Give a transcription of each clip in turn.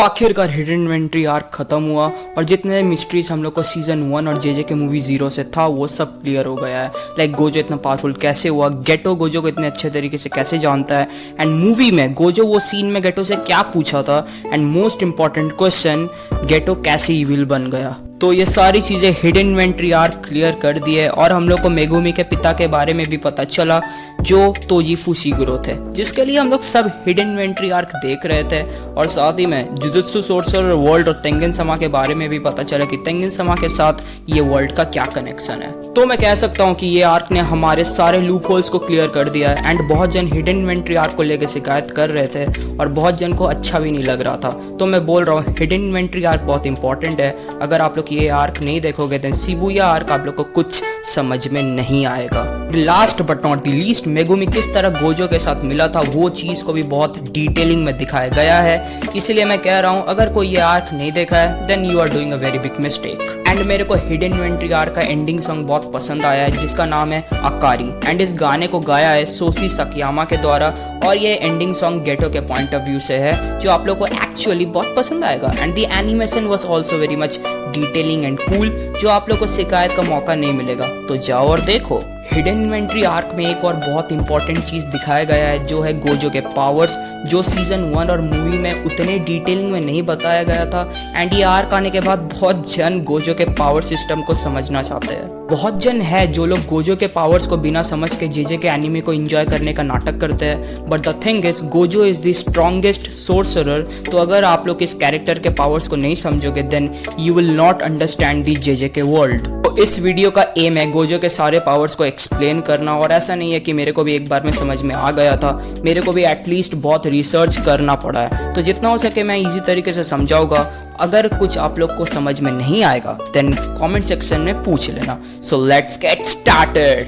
आखिरकार hidden inventory arc खत्म हुआ और जितने मिस्ट्रीज हम लोग को सीजन 1 और जेजे के मूवी 0 से था वो सब क्लियर हो गया है। लाइक गोजो इतना पावरफुल कैसे हुआ, गेटो गोजो को इतने अच्छे तरीके से कैसे जानता है, एंड मूवी में गोजो वो सीन में गेटो से क्या पूछा था, एंड मोस्ट इंपॉर्टेंट क्वेश्चन, गेटो कैसे इविल बन गया। तो ये सारी चीज़ें हिडन इन्वेंट्री आर्क क्लियर कर दिए और हम लोग को मेगुमी के पिता के बारे में भी पता चला जो तोजी फुशिगुरो थे, जिसके लिए हम लोग सब हिडन इन्वेंट्री आर्क देख रहे थे। और साथ ही में जुजुत्सु सोर्सरर वर्ल्ड और तेंगेन समा के बारे में भी पता चला कि तेंगेन समा के साथ ये वर्ल्ड का क्या कनेक्शन है। तो मैं कह सकता हूँ कि ये आर्क ने हमारे सारे लूप होल्स को क्लियर कर दिया है। एंड बहुत जन हिडन इन्वेंट्री आर्क को लेकर शिकायत कर रहे थे और बहुत जन को अच्छा भी नहीं लग रहा था। तो मैं बोल रहा हूँ हिडन इन्वेंट्री आर्क बहुत इंपॉर्टेंट है। अगर आप लोग ये आर्क नहीं देखोगे तो शिबुया आर्क आप लोग को कुछ समझ में नहीं आएगा। Last but not the least, Megumi किस तरह गोजो के साथ मिला था वो चीज को भी बहुत डिटेलिंग में दिखाया गया है। इसलिए मैं कह रहा हूँ अगर कोई ये आर्क नहीं देखा है then you are doing a very big mistake. And मेरे को हिडन इन्वेंट्री आर्क का एंडिंग सॉन्ग बहुत पसंद आया है जिसका नाम है अकारी, एंड इस गाने को गाया है सोसी सकियामा के द्वारा। और ये एंडिंग सॉन्ग गेटो के पॉइंट ऑफ व्यू से है जो आप लोग को एक्चुअली बहुत पसंद आएगा। And the animation was also very much detailing and cool, जो आप लोग को शिकायत का मौका नहीं मिलेगा। तो जाओ और देखो। हिडन इन्वेंट्री आर्क में एक और बहुत इंपॉर्टेंट चीज दिखाया गया है जो है गोजो के पावर्स, जो सीजन 1 और मूवी में उतने डिटेलिंग में नहीं बताया गया था। एंड ये आर्क आने के बाद बहुत जन गोजो के पावर सिस्टम को समझना चाहते हैं। बहुत जन है जो लोग गोजो के पावर्स को बिना समझ के जेजे के एनिमे को एंजॉय करने का नाटक करते हैं। But the thing is Gojo is the strongest sorcerer. तो अगर आप लोग इस कैरेक्टर के पावर्स को नहीं समझोगे then you will not understand the JJ के वर्ल्ड। तो इस वीडियो का एम है गोजो के सारे पावर्स को एक्सप्लेन करना। और ऐसा नहीं है कि मेरे को भी एक बार में समझ में आ गया था, मेरे को भी एटलीस्ट बहुत रिसर्च करना पड़ा है। तो जितना हो सके मैं इजी तरीके से समझाऊंगा। अगर कुछ आप लोग को समझ में नहीं आएगा देन कमेंट सेक्शन में पूछ लेना। So let's get started.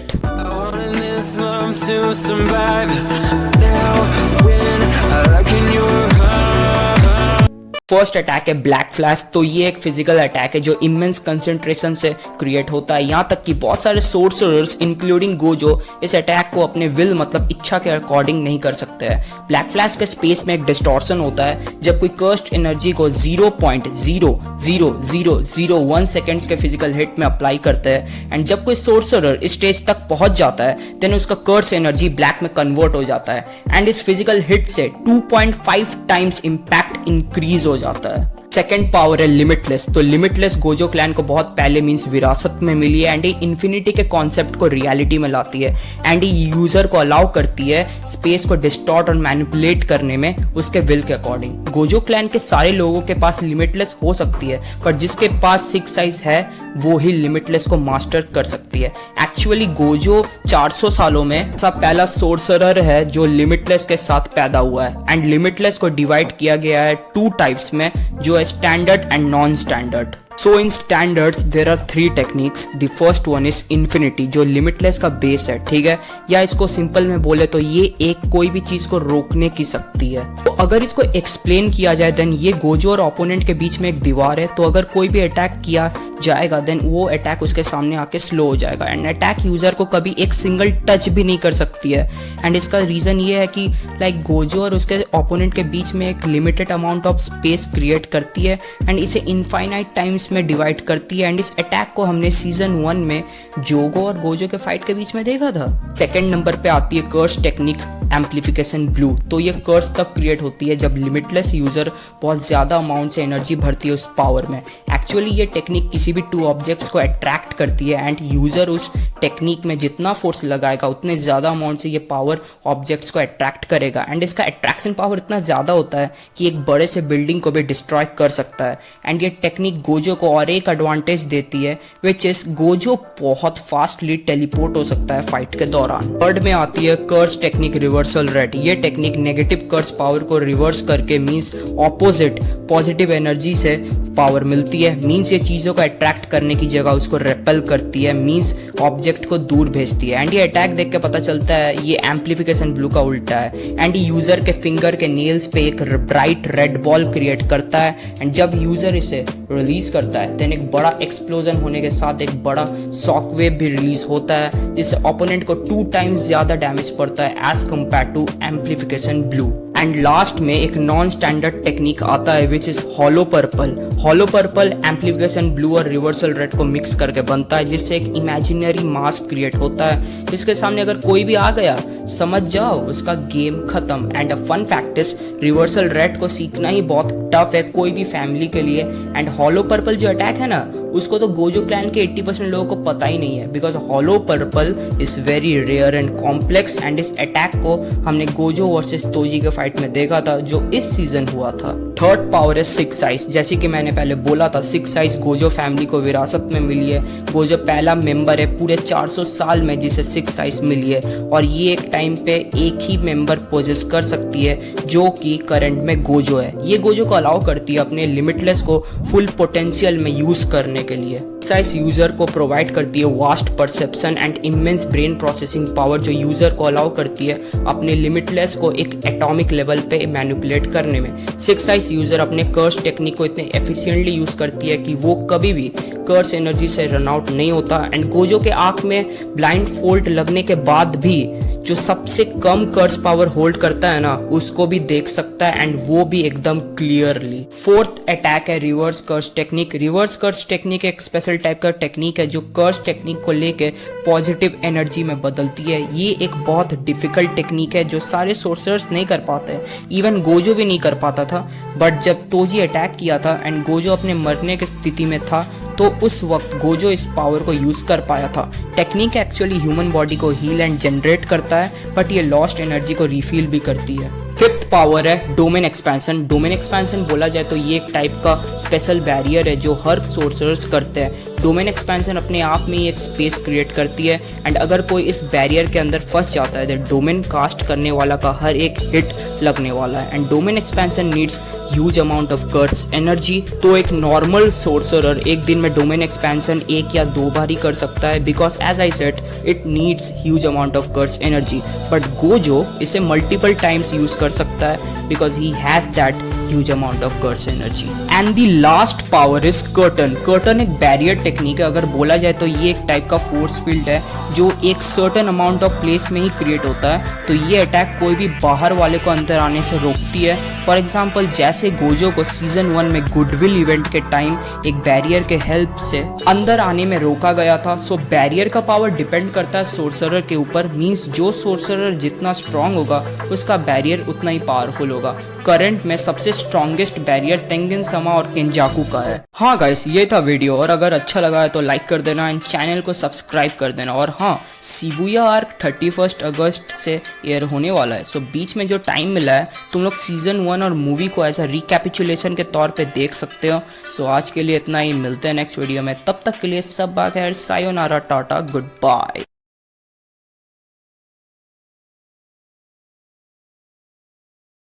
First attack है ब्लैक फ्लैश। तो ये एक फिजिकल अटैक है जो इमेंस कंसंट्रेशन से क्रिएट होता है। यहाँ तक कि बहुत सारे सोर्सरर्स इंक्लूडिंग गोजो इस अटैक को अपने विल मतलब इच्छा के अकॉर्डिंग नहीं कर सकते हैं। ब्लैक फ्लैश के स्पेस में एक डिस्टॉर्शन होता है जब कोई कर्स्ड एनर्जी को 0.00001 सेकेंड्स के फिजिकल हिट में अप्लाई करते हैं। एंड जब कोई सोर्सरर इस स्टेज तक पहुंच जाता है देन उसका कर्स एनर्जी ब्लैक में कन्वर्ट हो जाता है। एंड इस फिजिकल हिट से 2.5 टाइम्स इम्पैक्ट इंक्रीज हो जाता है। सेकेंड पावर है लिमिटलेस। तो लिमिटलेस गोजो क्लैन को बहुत पहले मींस विरासत में मिली है। एंड ये इन्फिनिटी के कॉन्सेप्ट को रियलिटी में लाती है। एंड ये यूजर को अलाउ करती है स्पेस को डिस्टॉर्ट और मैनिपुलेट करने में उसके विल के अकॉर्डिंग। गोजो क्लैन के सारे लोगों के पास लिमिटलेस हो सकती है पर जिसके पास 6 साइज है वो ही लिमिटलेस को मास्टर कर सकती है। एक्चुअली गोजो 400 सालों में ऐसा पहला सोर्सरर है जो लिमिटलेस के साथ पैदा हुआ है। एंड लिमिटलेस को डिवाइड किया गया है 2 टाइप्स में जो है standard and non standard. So in standards there are 3 techniques. The first one is infinity जो लिमिटलेस का बेस है, ठीक है। या इसको सिंपल में बोले तो ये एक कोई भी चीज को रोकने की शक्ति है। तो अगर इसको एक्सप्लेन किया जाए देन ये गोजो और ओपोनेंट के बीच में एक दीवार है। तो अगर कोई भी अटैक किया जाएगा देन वो अटैक उसके सामने आके स्लो हो जाएगा। एंड अटैक यूजर को कभी एक सिंगल टच भी नहीं कर सकती है। एंड इसका रीजन ये है कि लाइक गोजो और उसके ओपोनेंट के बीच में एक limited amount of space create करती है एंड इसे इनफाइनाइट टाइम्स में डिवाइड करती है। एंड इस अटैक को हमने सीजन 1 में जोगो और गोजो के फाइट के बीच में देखा था। सेकंड नंबर पे आती है कर्स टेक्निक एम्पलीफिकेशन ब्लू। तो ये कर्स तब क्रिएट होती है जब लिमिटलेस यूजर बहुत ज्यादा अमाउंट से एनर्जी भरती है उस पावर में। एक्चुअली ये टेक्निक किसी भी 2 ऑब्जेक्ट्स को अट्रैक्ट करती है एंड यूजर उस टेक्निक में जितना फोर्स लगाएगा उतने ज्यादा अमाउंट से ये पावर ऑब्जेक्ट्स को अट्रैक्ट करेगा। एंड इसका अट्रैक्शन पावर इतना ज्यादा होता है कि एक बड़े से बिल्डिंग को भी डिस्ट्रॉय कर सकता है। एंड ये टेक्निक गोजो को और एक एडवांटेज देती है विच इज गोजो बहुत फास्टली टेलीपोर्ट हो सकता है फाइट के दौरान। थर्ड में आती है कर्स टेक्निक रिवर्सल रेट। ये टेक्निक नेगेटिव कर्स पावर को रिवर्स करके मींस ऑपोजिट पॉजिटिव एनर्जी से पावर मिलती है, मीन्स ये चीज़ों को अट्रैक्ट करने की जगह उसको रेपेल करती है, मीन्स ऑब्जेक्ट को दूर भेजती है। एंड ये अटैक देख के पता चलता है ये एम्पलीफिकेशन ब्लू का उल्टा है। एंड ये यूज़र के फिंगर के नेल्स पे एक ब्राइट रेड बॉल क्रिएट करता है। एंड जब यूज़र इसे रिलीज करता है देन एक बड़ा एक्सप्लोजन होने के साथ एक बड़ा शॉकवेव भी रिलीज होता है, जिससे ओपोनेंट को 2 टाइम्स ज़्यादा डैमेज पड़ता है as compare to amplification blue. And last में एक नॉन स्टैंडर्ड टेक्निक आता है which is hollow purple. Hollow purple amplification blue और रिवर्सल रेड को मिक्स करके बनता है, जिससे एक इमेजिनरी मास्क क्रिएट होता है, जिसके सामने अगर कोई भी आ गया समझ जाओ उसका गेम खत्म। And a fun fact is reversal red को सीखना ही बहुत टफ है कोई भी फैमिली के लिए। एंड हॉलो पर्पल जो अटैक है ना उसको तो गोजो क्लैन के 80% लोगों को पता ही नहीं है, because hollow purple is very rare and complex. And इस अटैक को हमने गोजो वर्सेस तोजी के फाइट में देखा था जो इस सीजन हुआ था। थर्ड पावर है सिक्स साइज। जैसे कि मैंने पहले बोला था सिक्स साइज गोजो फैमिली को विरासत में मिली है। गोजो पहला मेंबर है पूरे 400 साल में जिसे सिक्स साइज मिली है, और ये एक टाइम पे एक ही मेंबर पोजेस कर सकती है जो कि करंट में गोजो है। ये गोजो को अलाउ करती है अपने लिमिटलेस को फुल पोटेंशियल में यूज करने के लिए। साइज यूजर को प्रोवाइड करती है vast perception and immense brain processing power, जो यूजर को अलाउ करती है अपने लिमिटलेस को एक एटॉमिक लेवल पे मैनिपुलेट करने में। सिक्स साइज यूजर अपने कर्स टेक्निक को इतने एफिशिएंटली यूज करती है कि वो कभी भी कर्स एनर्जी से रन आउट नहीं होता। एंड गोजो के आंख में ब्लाइंड फोल्ड लगने के बाद भी जो सबसे कम कर्स पावर होल्ड करता है ना उसको भी देख सकता है, एंड वो भी एकदम क्लियरली। फोर्थ अटैक है reverse curse technique. Reverse curse technique एक स्पेशल टाइप का टेक्निक है जो कर्स टेक्निक को लेके पॉजिटिव एनर्जी में बदलती है। ये एक बहुत डिफिकल्ट टेक्निक है जो सारे सोर्सर्स नहीं कर पाते, इवन गोजो भी नहीं कर पाता था। बट जब तोजी अटैक किया था एंड गोजो अपने मरने की स्थिति में था तो उस वक्त गोजो इस पावर को यूज कर पाया था। टेक्निक एक्चुअली ह्यूमन बॉडी को हील एंड जनरेट करता है, बट ये लॉस्ट एनर्जी को रिफिल भी करती है। फिफ्थ पावर है डोमेन एक्सपेंशन। डोमेन एक्सपेंशन बोला जाए तो ये एक टाइप का स्पेशल बैरियर है जो हर सोर्सर्स करते हैं। डोमेन एक्सपेंशन अपने आप में ही एक स्पेस क्रिएट करती है, एंड अगर कोई इस बैरियर के अंदर फंस जाता है तो डोमेन कास्ट करने वाला का हर एक हिट लगने वाला है। And domain expansion needs huge amount of curse energy. तो एक नॉर्मल सोर्सरर एक दिन में डोमेन एक्सपेंशन 1 या 2 बार ही कर सकता है, because as I said it needs huge amount of curse energy. But Gojo इसे मल्टीपल टाइम्स यूज कर सकता है because he has that huge amount of curse energy. And the last power is curtain. Curtain एक barrier technique है। अगर बोला जाए तो ये एक टाइप का फोर्स फील्ड है जो एक सर्टेन अमाउंट ऑफ प्लेस में ही क्रिएट होता है। तो ये अटैक कोई भी बाहर वाले को अंदर आने से रोकती है। फॉर एग्जाम्पल जैसे गोजो को सीजन 1 में गुडविल इवेंट के टाइम एक बैरियर के हेल्प से अंदर आने में रोका गया था। सो बैरियर का पावर डिपेंड करता है सोर्सरर के ऊपर, मीन्स जो सोर्सरर जितना स्ट्रांग होगा उसका बैरियर उतना ही पावरफुल होगा। करंट में सबसे स्ट्रॉन्गेस्ट बैरियर तेंगिन समा और केंजाकू का है। हाँ गाइस ये था वीडियो, और अगर अच्छा लगा है तो लाइक कर देना एंड चैनल को सब्सक्राइब कर देना। और हाँ शिबुया आर्क 31 अगस्त से एयर होने वाला है। सो बीच में जो टाइम मिला है तुम लोग सीजन 1 और मूवी को एज अ रिकैपिचुलेशन के तौर पे देख सकते हो। सो आज के लिए इतना ही, मिलते हैं नेक्स्ट वीडियो में। तब तक के लिए सब बात है, सायोनारा, टाटा, गुड बाय।